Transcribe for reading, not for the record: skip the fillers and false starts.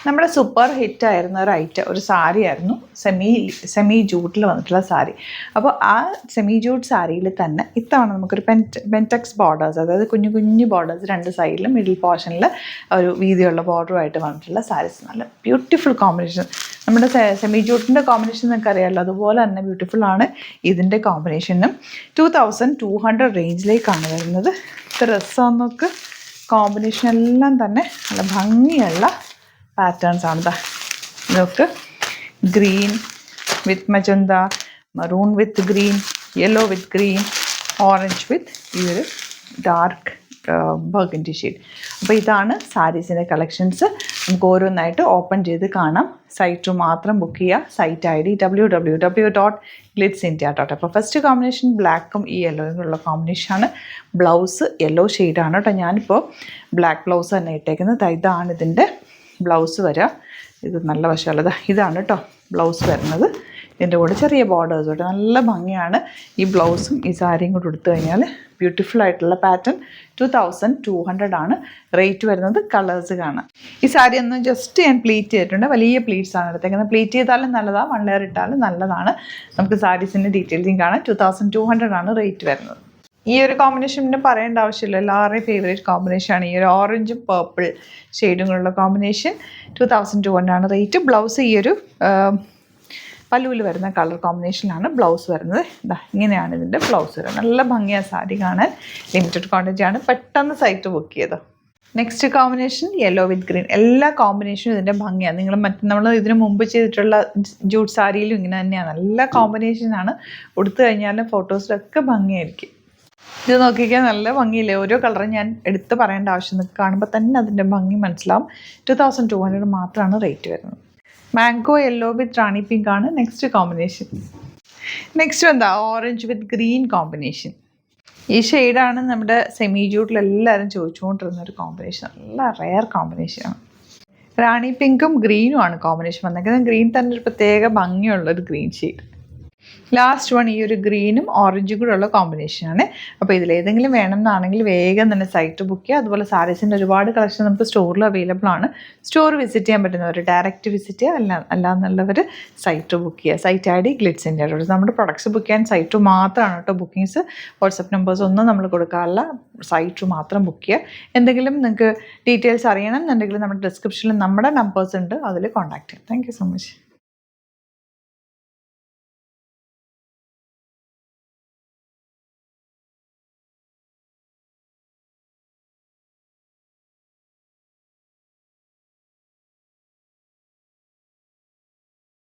നമ്മുടെ സൂപ്പർ ഹിറ്റായിരുന്ന ഒരു ഒരു സാരി ആയിരുന്നു സെമി ജൂട്ടിൽ വന്നിട്ടുള്ള സാരി. അപ്പോൾ ആ സെമി ജൂട്ട് സാരിയിൽ തന്നെ ഇത്തവണ നമുക്കൊരു പെൻറ്റക്സ് ബോർഡേഴ്സ്, അതായത് കുഞ്ഞു കുഞ്ഞു ബോർഡേഴ്സ് രണ്ട് സൈഡിലും മിഡിൽ പോർഷനിൽ ഒരു വീതിയുള്ള ബോർഡറുമായിട്ട് വന്നിട്ടുള്ള സാരീസ്. നല്ല ബ്യൂട്ടിഫുൾ കോമ്പിനേഷൻ. നമ്മുടെ സെമി ജൂട്ടിൻ്റെ കോമ്പിനേഷൻ നിങ്ങൾക്ക് അറിയാമല്ലോ, അതുപോലെ തന്നെ ബ്യൂട്ടിഫുൾ ആണ് ഇതിൻ്റെ കോമ്പിനേഷനും. 2200 റേഞ്ചിലേക്കാണ് വരുന്നത്. ഇത് രസമൊക്കെ കോമ്പിനേഷൻ എല്ലാം തന്നെ നല്ല ഭംഗിയുള്ള പാറ്റേൺസ് ആണ്. ഇതൊക്കെ ഗ്രീൻ വിത്ത് മജന്ത, മറൂൺ വിത്ത് ഗ്രീൻ, യെല്ലോ വിത്ത് ഗ്രീൻ, ഓറഞ്ച് വിത്ത് ഈ ഒരു ഡാർക്ക് ബർഗൻഡി ഷെയ്ഡ്. അപ്പോൾ ഇതാണ് സാരീസിൻ്റെ കളക്ഷൻസ്. നമുക്ക് ഓരോന്നായിട്ട് ഓപ്പൺ ചെയ്ത് കാണാം. സൈറ്റ് മാത്രം ബുക്ക് ചെയ്യുക. Site ID www.glitzindia.in. അപ്പോൾ ഫസ്റ്റ് കോമ്പിനേഷൻ ബ്ലാക്കും ഈ യെല്ലോയും ഉള്ള കോമ്പിനേഷനാണ്. ബ്ലൗസ് യെല്ലോ ഷെയ്ഡാണ് കേട്ടോ. ഞാനിപ്പോൾ ബ്ലാക്ക് ബ്ലൗസ് തന്നെ ഇട്ടേക്കുന്നത്. ഇതാണ് ഇതിൻ്റെ ബ്ലൗസ് വരിക. ഇത് നല്ല വശമുള്ളത് ഇതാണ് കേട്ടോ ബ്ലൗസ് വരുന്നത്. ഇതിൻ്റെ കൂടെ ചെറിയ ബോർഡേഴ്സ് തൊട്ട് നല്ല ഭംഗിയാണ്. ഈ ബ്ലൗസും ഈ സാരിയും കൂടെ എടുത്തു കഴിഞ്ഞാൽ ബ്യൂട്ടിഫുൾ ആയിട്ടുള്ള പാറ്റേൺ. 2200 ആണ് റേറ്റ് വരുന്നത്. കളേഴ്സ് കാണാം. ഈ സാരി ഒന്ന് ജസ്റ്റ് ഞാൻ പ്ലീറ്റ് ചെയ്തിട്ടുണ്ട്. വലിയ പ്ലീറ്റ്സ് ആണ് എടുത്തേക്കുന്നത്. പ്ലീറ്റ് ചെയ്താലും നല്ലതാണ്, 1 ലെയർ ഇട്ടാലും നല്ലതാണ്. നമുക്ക് സാരീസിൻ്റെ ഡീറ്റെയിൽസും കാണാം. 2200 ആണ് റേറ്റ് വരുന്നത്. ഈ ഒരു കോമ്പിനേഷൻ പിന്നെ പറയേണ്ട ആവശ്യമില്ല, എല്ലാവരുടെയും ഫേവറേറ്റ് കോമ്പിനേഷനാണ്. ഈ ഒരു ഓറഞ്ചും പേർപ്പിൾ ഷെയ്ഡുകളുള്ള കോമ്പിനേഷൻ. 2200 ആണ് റേറ്റ്. ബ്ലൗസ് ഈ ഒരു പല്ലുവിൽ വരുന്ന കളർ കോമ്പിനേഷനിലാണ് ബ്ലൗസ് വരുന്നത്. ഇങ്ങനെയാണ് ഇതിൻ്റെ ബ്ലൗസ് വരുന്നത്. നല്ല ഭംഗിയാണ് സാരി കാണാൻ. ലിമിറ്റഡ് ക്വാണ്ടിറ്റി ആണ്. പെട്ടെന്ന് സൈറ്റ് ബുക്ക് ചെയ്ത്. നെക്സ്റ്റ് കോമ്പിനേഷൻ യെല്ലോ വിത്ത് ഗ്രീൻ. എല്ലാ കോമ്പിനേഷനും ഇതിൻ്റെ ഭംഗിയാണ്. നമ്മൾ ഇതിന് മുമ്പ് ചെയ്തിട്ടുള്ള ജൂട്ട് സാരിയിലും ഇങ്ങനെ തന്നെയാണ്. നല്ല കോമ്പിനേഷനാണ്. ഉടുത്തു കഴിഞ്ഞാലും ഫോട്ടോസിലൊക്കെ ഭംഗിയായിരിക്കും. ഇത് നോക്കിക്കാൻ നല്ല ഭംഗിയില്ലേ. ഓരോ കളറും ഞാൻ എടുത്ത് പറയേണ്ട ആവശ്യം, നിങ്ങൾക്ക് കാണുമ്പോൾ തന്നെ അതിൻ്റെ ഭംഗി മനസ്സിലാവും. 2200 മാത്രമാണ് റേറ്റ് വരുന്നത്. മാംഗോ യെല്ലോ വിത്ത് റാണി പിങ്ക് ആണ് നെക്സ്റ്റ് കോമ്പിനേഷൻ. നെക്സ്റ്റ് എന്താ ഓറഞ്ച് വിത്ത് ഗ്രീൻ കോമ്പിനേഷൻ. ഈ ഷെയ്ഡാണ് നമ്മുടെ സെമി ജൂട്ടിൽ എല്ലാവരും ചോദിച്ചുകൊണ്ടിരുന്ന ഒരു കോമ്പിനേഷൻ. നല്ല റെയർ കോമ്പിനേഷനാണ്. റാണി പിങ്കും ഗ്രീനും ആണ് കോമ്പിനേഷൻ വന്നേക്കുന്നത്. ഗ്രീൻ തന്നെ ഒരു പ്രത്യേക ഭംഗിയുള്ളൊരു ഗ്രീൻ ഷെയ്ഡ്. ലാസ്റ്റ് വൺ ഈ ഒരു ഗ്രീനും ഓറഞ്ചും കൂടെ ഉള്ള കോമ്പിനേഷനാണ്. അപ്പോൾ ഇതിലേതെങ്കിലും വേണമെന്നാണെങ്കിൽ വേഗം തന്നെ സൈറ്റ് ബുക്ക് ചെയ്യുക. അതുപോലെ സാരീസിൻ്റെ ഒരുപാട് കളക്ഷൻ നമുക്ക് സ്റ്റോറിൽ അവൈലബിൾ ആണ്. സ്റ്റോർ വിസിറ്റ് ചെയ്യാൻ പറ്റുന്നവർ ഡയറക്റ്റ് വിസിറ്റ് ചെയ്യുക, അല്ലാന്നുള്ളവർ സൈറ്റ് ബുക്ക് ചെയ്യുക. Site ID glitzindia.in. നമ്മുടെ പ്രൊഡക്ട്സ് ബുക്ക് ചെയ്യാൻ സൈറ്റ് മാത്രമാണ് കേട്ടോ ബുക്കിങ്സ്. വാട്സപ്പ് നമ്പേഴ്സ് ഒന്നും നമ്മൾ കൊടുക്കാറില്ല. സൈറ്റ് മാത്രം ബുക്ക് ചെയ്യുക. എന്തെങ്കിലും നിങ്ങൾക്ക് ഡീറ്റെയിൽസ് അറിയണം എന്നുണ്ടെങ്കിൽ നമ്മുടെ ഡിസ്ക്രിപ്ഷനിൽ നമ്മുടെ നമ്പേഴ്സ് ഉണ്ട്, അതിൽ കോൺടാക്ട് ചെയ്യാം. Thank you so much.